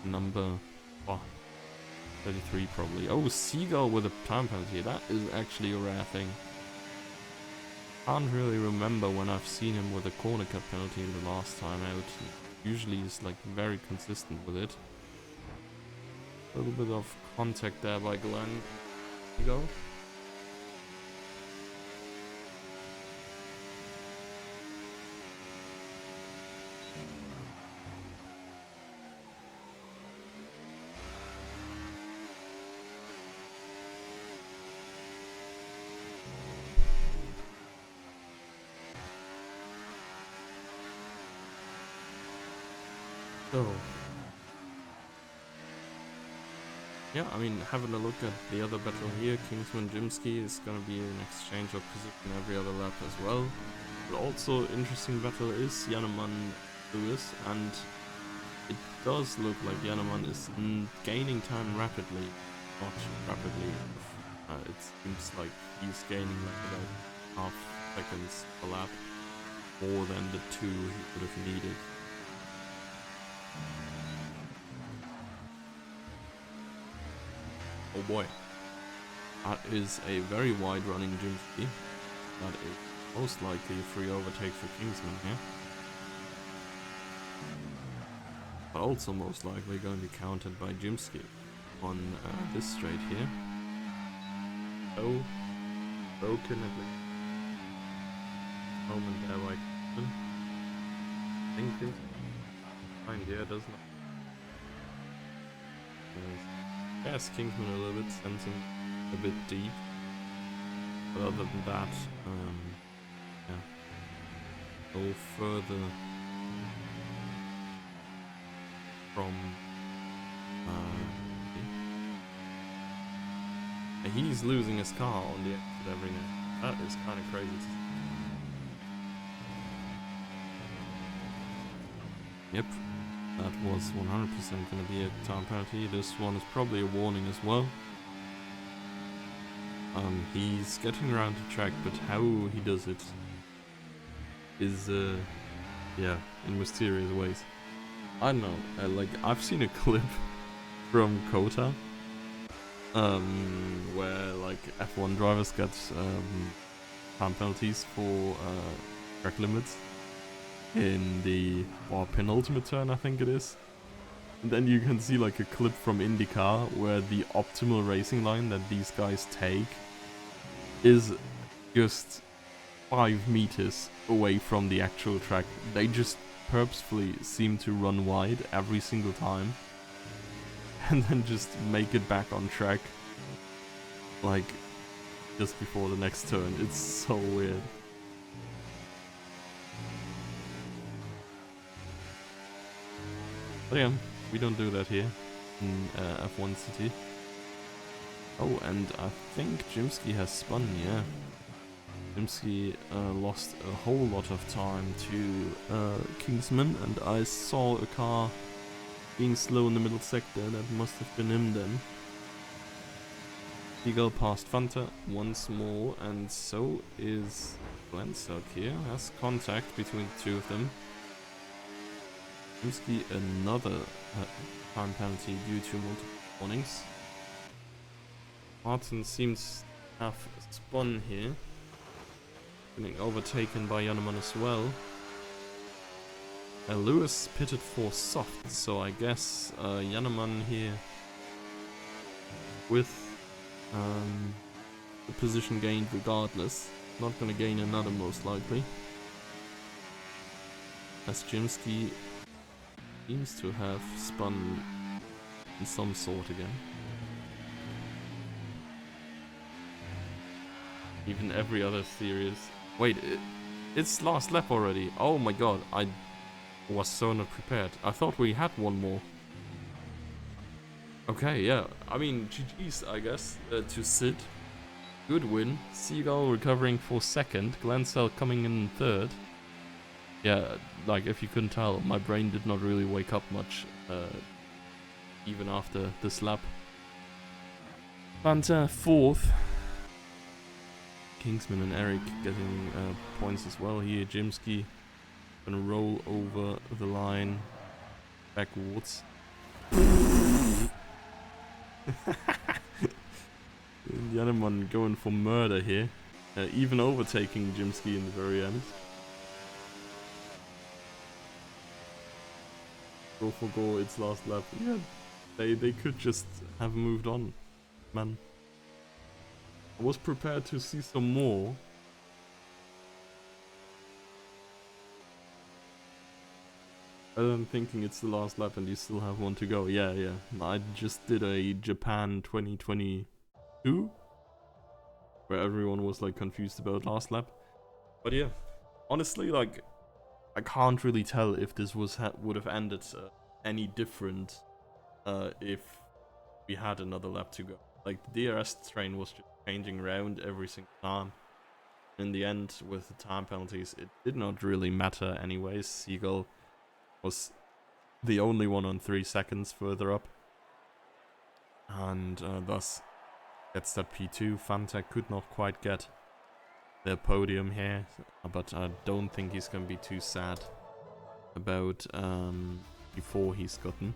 Number 33 probably. Oh, Seagull with a time penalty. That is actually a rare thing. Can't really remember when I've seen him with a corner cut penalty in the last time out. Usually he's like very consistent with it. A little bit of contact there by Glenn. Seagull. So, yeah, I mean, having a look at the other battle here, Kingsman-Jimsky is going to be an exchange of position every other lap as well. But also, interesting battle is Jannemann-Lewis, and it does look like Jannemann is gaining time rapidly. Not rapidly. It seems like he's gaining like about half seconds a lap, more than the 2 he would have needed. Oh boy, that is a very wide running Jimsky. That is most likely a free overtake for Kingsman here. But also most likely going to be countered by Jimsky on this straight here. Oh, broken at least. Moment there by Kingsman. I think it's fine, yeah, does not. Yes, Kingsman a little bit, sends him a bit deep. But other than that, yeah. Go further from he's losing his car on the exit every now. That is kind of crazy. Yep. That was 100% going to be a time penalty. This one is probably a warning as well. He's getting around the track, but how he does it is, yeah, in mysterious ways. I don't know. Like, I've seen a clip from Kota, where like F1 drivers get time penalties for track limits. In the penultimate turn, I think it is. And then you can see like a clip from IndyCar where the optimal racing line that these guys take is just 5 meters away from the actual track. They just purposefully seem to run wide every single time and then just make it back on track like just before the next turn. It's so weird. But yeah, we don't do that here in F1 City. Oh, and I think Jimsky has spun, yeah. Jimsky lost a whole lot of time to Kingsman, and I saw a car being slow in the middle sector. That must have been him then. Seagull passed Fanta once more, and so is Glensalk here. Has contact between the 2 of them. Jimsky another time penalty due to multiple warnings. Martin seems to have spun here. Getting overtaken by Jannemann as well. Lewis pitted for soft, so I guess Jannemann here with the position gained regardless. Not gonna gain another most likely. As Jimsky seems to have spun in some sort again. Even every other series. Wait, It's last lap already. Oh my god, I was so not prepared. I thought we had one more. Okay, yeah. I mean, GG's, I guess, to Sid. Good win. Seagull recovering for second. Glancell coming in third. Yeah, like if you couldn't tell, my brain did not really wake up much, even after this lap. Fanta fourth. Kingsman and Eric getting points as well here. Jimsky gonna roll over the line backwards. The other one going for murder here, even overtaking Jimsky in the very end. Go for goal, it's last lap. Yeah, they could just have moved on, man. I was prepared to see some more. I'm thinking it's the last lap and you still have one to go. Yeah. I just did a Japan 2022 where everyone was like confused about last lap. But yeah, honestly, like I can't really tell if this was would have ended any different if we had another lap to go. Like the DRS train was just changing around every single time. In the end, with the time penalties, it did not really matter anyways. Seagull was the only one on 3 seconds further up. And thus gets that P2. Fanta could not quite get the podium here, but I don't think he's going to be too sad about before he's gotten.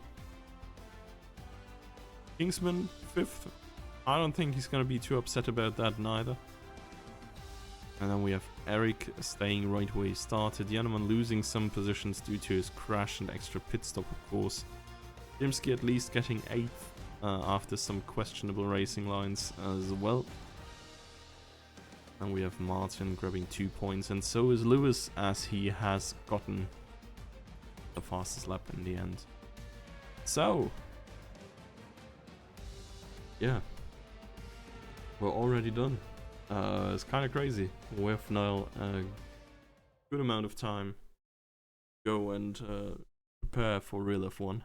Kingsman 5th. I don't think he's going to be too upset about that neither. And then we have Eric staying right where he started. Janeman losing some positions due to his crash and extra pit stop, of course. Jimsky at least getting 8th after some questionable racing lines as well. And we have Martin grabbing 2 points, and so is Lewis, as he has gotten the fastest lap in the end. So, yeah, we're already done. It's kind of crazy. We have now a good amount of time to go and prepare for Real F1.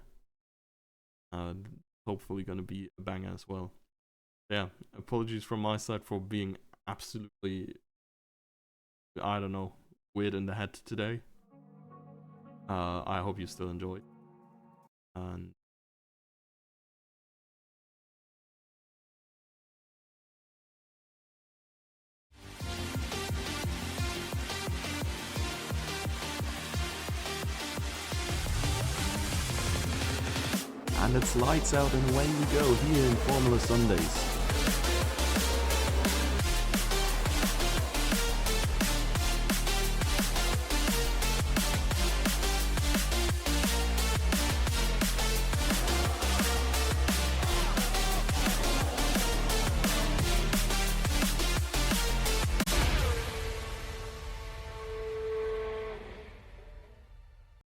Hopefully gonna be a banger as well. Yeah, apologies from my side for being absolutely, I don't know, weird in the head today. I hope you still enjoyed. And it's lights out and away we go here in Formula Sundays.